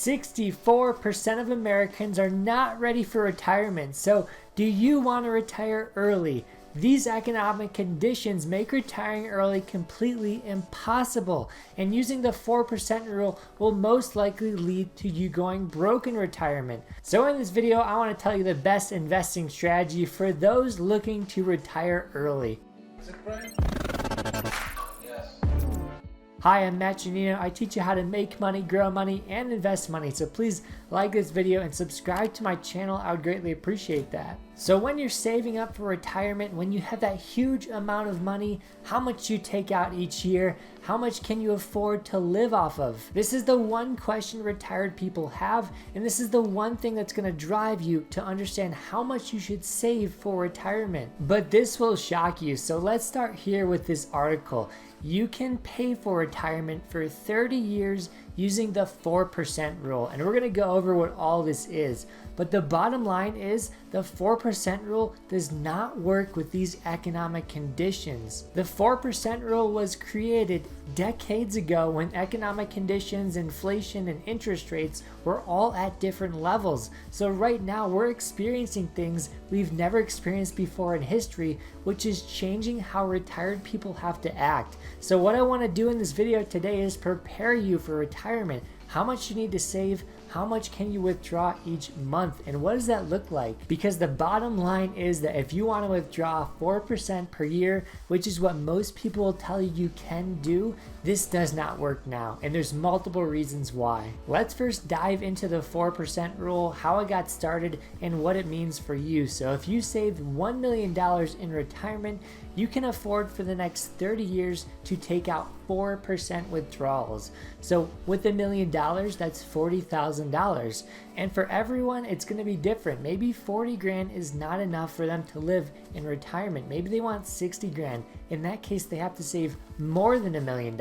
64% of Americans are not ready for retirement. So, do you want to retire early? These economic conditions make retiring early completely impossible, and using the 4% rule will most likely lead to you going broke in retirement. So in this video, I want to tell you the best investing strategy for those looking to retire early. Is it right? Yes. Hi, I'm Giannino. I teach you how to make money, grow money, and invest money. So please like this video and subscribe to my channel. I would greatly appreciate that. So when you're saving up for retirement, when you have that huge amount of money, how much you take out each year, how much can you afford to live off of? This is the one question retired people have, and this is the one thing that's going to drive you to understand how much you should save for retirement. But this will shock you. So let's start here with this article. You can pay for retirement for 30 years using the 4% rule. And we're going to go over what all this is. But the bottom line is the 4% rule does not work with these economic conditions. The 4% rule was created decades ago when economic conditions, inflation, and interest rates were all at different levels. So right now we're experiencing things we've never experienced before in history, which is changing how retired people have to act. So what I want to do in this video today is prepare you for retirement. How much you need to save, how much can you withdraw each month, and what does that look like? Because the bottom line is that if you want to withdraw 4% per year, which is what most people will tell you can do, this does not work now, and there's multiple reasons why. Let's first dive into the 4% rule, how it got started, and what it means for you. So if you saved $1 million in retirement, you can afford for the next 30 years to take out 4% withdrawals. So with $1 million, that's $40,000. And for everyone, it's going to be different. Maybe 40 grand is not enough for them to live in retirement. Maybe they want 60 grand. In that case, they have to save more than $1 million.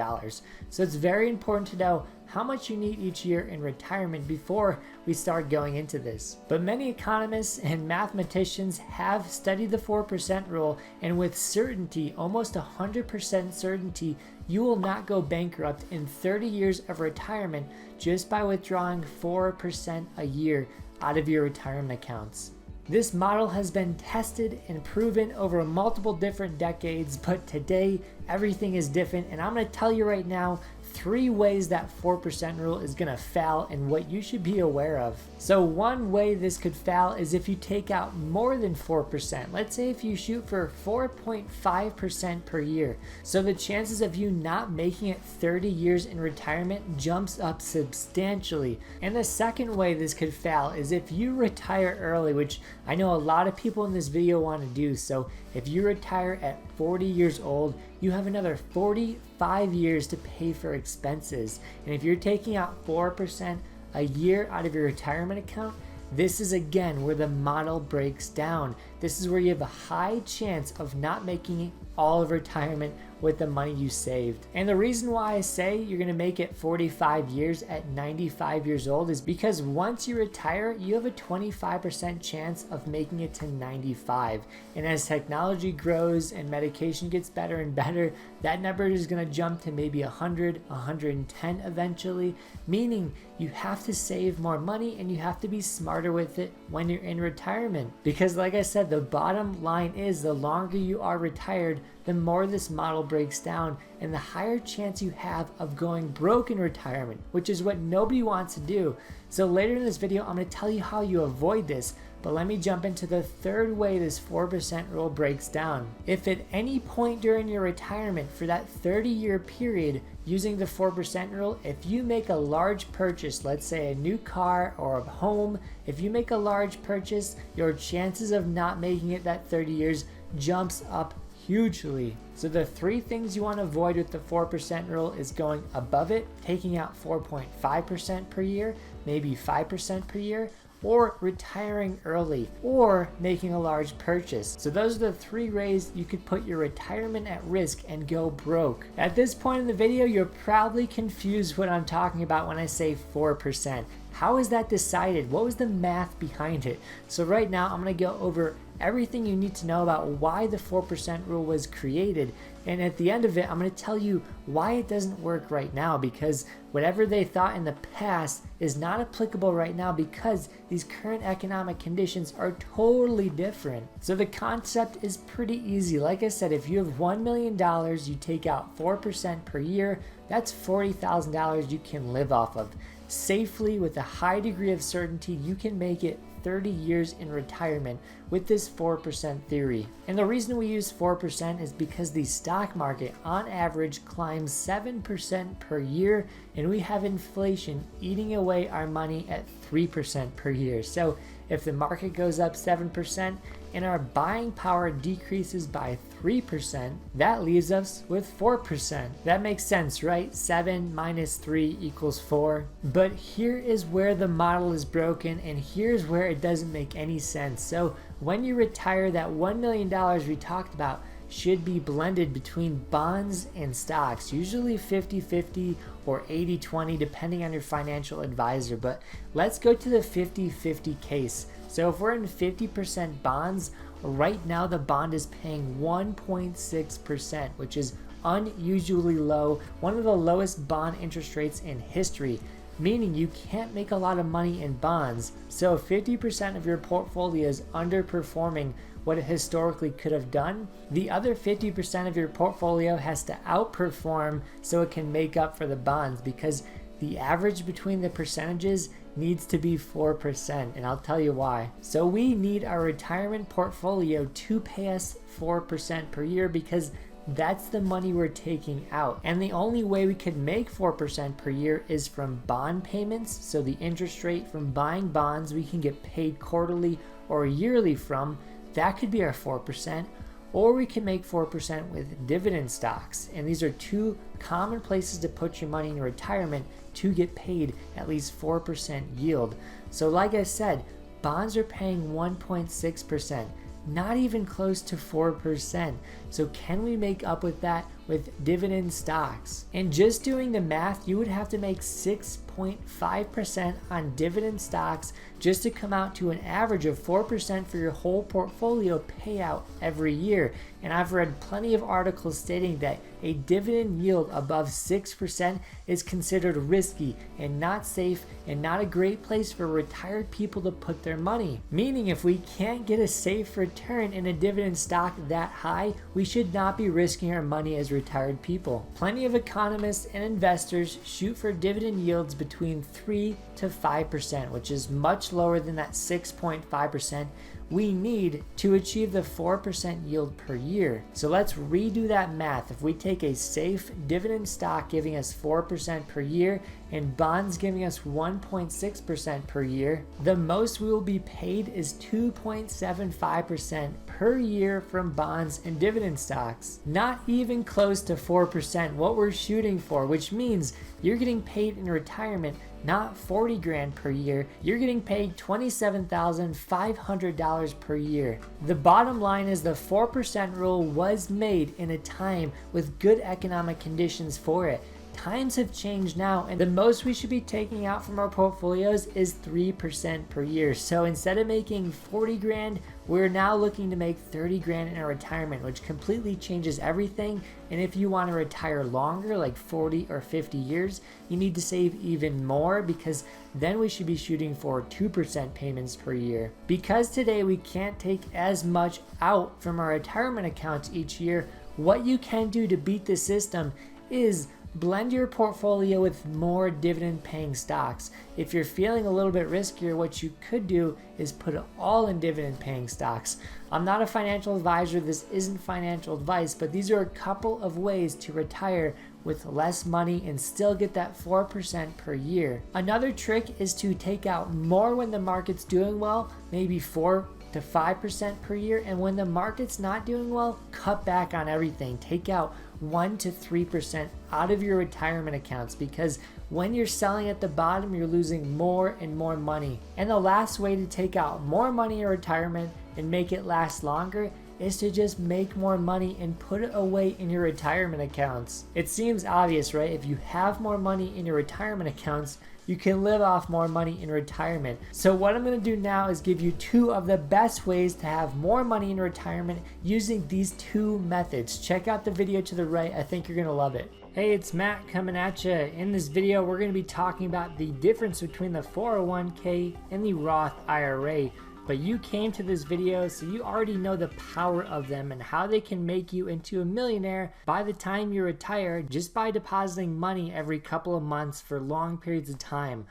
So it's very important to know how much you need each year in retirement before we start going into this. But many economists and mathematicians have studied the 4% rule, and with certainty, almost 100% certainty, you will not go bankrupt in 30 years of retirement just by withdrawing 4% a year out of your retirement accounts. This model has been tested and proven over multiple different decades, but today everything is different, and I'm going to tell you right now 3 ways that 4% rule is going to fail and what you should be aware of. So one way this could fail is if you take out more than 4%. Let's say if you shoot for 4.5% per year. So the chances of you not making it 30 years in retirement jumps up substantially. And the second way this could fail is if you retire early, which I know a lot of people in this video want to do. So if you retire at 40 years old, you have another 45 years to pay for expenses. And if you're taking out 4% a year out of your retirement account, this is again where the model breaks down. This is where you have a high chance of not making all of retirement with the money you saved. And the reason why I say you're gonna make it 45 years at 95 years old is because once you retire, you have a 25% chance of making it to 95. And as technology grows and medication gets better and better, that number is gonna jump to maybe 100, 110 eventually, meaning you have to save more money and you have to be smarter with it when you're in retirement. Because like I said, the bottom line is the longer you are retired, the more this model breaks down and the higher chance you have of going broke in retirement, which is what nobody wants to do. So later in this video, I'm going to tell you how you avoid this, but let me jump into the third way this 4% rule breaks down. If at any point during your retirement for that 30-year period, using the 4% rule, if you make a large purchase, let's say a new car or a home, if you make a large purchase, your chances of not making it that 30 years jumps up hugely. So the 3 things you want to avoid with the 4% rule is going above it, taking out 4.5% per year, maybe 5% per year, or retiring early, or making a large purchase. So those are the 3 ways you could put your retirement at risk and go broke. At this point in the video, you're probably confused what I'm talking about when I say 4%. how is that decided? What was the math behind it? So right now I'm going to go over everything you need to know about why the 4% rule was created. And at the end of it, I'm going to tell you why it doesn't work right now, because whatever they thought in the past is not applicable right now because these current economic conditions are totally different. So the concept is pretty easy. Like I said, if you have $1 million, you take out 4% per year, that's $40,000 you can live off of. Safely, with a high degree of certainty, you can make it 30 years in retirement with this 4% theory. And the reason we use 4% is because the stock market on average climbs 7% per year, and we have inflation eating away our money at 3% per year. So if the market goes up 7% and our buying power decreases by 3%, that leaves us with 4%. That makes sense, right? 7 minus 3 equals 4. But here is where the model is broken, and here's where it doesn't make any sense. So when you retire, that $1 million we talked about should be blended between bonds and stocks, usually 50-50 or 80-20 depending on your financial advisor. But let's go to the 50-50 case. So if we're in 50% bonds, right now the bond is paying 1.6%, which is unusually low, one of the lowest bond interest rates in history, meaning you can't make a lot of money in bonds. So 50% of your portfolio is underperforming what it historically could have done. The other 50% of your portfolio has to outperform so it can make up for the bonds, because the average between the percentages needs to be 4%, and I'll tell you why. So we need our retirement portfolio to pay us 4% per year because that's the money we're taking out. And the only way we could make 4% per year is from bond payments. So the interest rate from buying bonds we can get paid quarterly or yearly from, that could be our 4%. Or we can make 4% with dividend stocks. And these are two common places to put your money in retirement to get paid at least 4% yield. So like I said, bonds are paying 1.6%, not even close to 4%. So can we make up with that with dividend stocks? And just doing the math, you would have to make 6.5% on dividend stocks just to come out to an average of 4% for your whole portfolio payout every year. And I've read plenty of articles stating that a dividend yield above 6% is considered risky and not safe and not a great place for retired people to put their money. Meaning if we can't get a safe return in a dividend stock that high, we should not be risking our money as retired people. Plenty of economists and investors shoot for dividend yields between 3 to 5%, which is much lower than that 6.5% we need to achieve the 4% yield per year. So let's redo that math. If we take a safe dividend stock giving us 4% per year and bonds giving us 1.6% per year, the most we will be paid is 2.75% per year from bonds and dividend stocks. Not even close to 4%, what we're shooting for, which means you're getting paid in retirement not 40 grand per year, you're getting paid $27,500 per year. The bottom line is the 4% rule was made in a time with good economic conditions for it. Times have changed now, and the most we should be taking out from our portfolios is 3% per year. So instead of making 40 grand, we're now looking to make 30 grand in our retirement, which completely changes everything. And if you want to retire longer, like 40 or 50 years, you need to save even more, because then we should be shooting for 2% payments per year. Because today we can't take as much out from our retirement accounts each year, what you can do to beat the system is blend your portfolio with more dividend paying stocks. If you're feeling a little bit riskier, what you could do is put it all in dividend paying stocks. I'm not a financial advisor, this isn't financial advice, but these are a couple of ways to retire with less money and still get that 4% per year. Another trick is to take out more when the market's doing well, maybe 4 to 5% per year, and when the market's not doing well, cut back on everything. Take out 1 to 3% out of your retirement accounts, because when you're selling at the bottom, you're losing more and more money. And the last way to take out more money in retirement and make it last longer is to just make more money and put it away in your retirement accounts. It seems obvious, right? If you have more money in your retirement accounts, you can live off more money in retirement. So what I'm going to do now is give you 2 of the best ways to have more money in retirement using these 2 methods. Check out the video to the right. I think you're going to love it. Hey, it's Matt coming at you. In this video, we're going to be talking about the difference between the 401k and the Roth IRA. But you came to this video, so you already know the power of them and how they can make you into a millionaire by the time you retire just by depositing money every couple of months for long periods of time.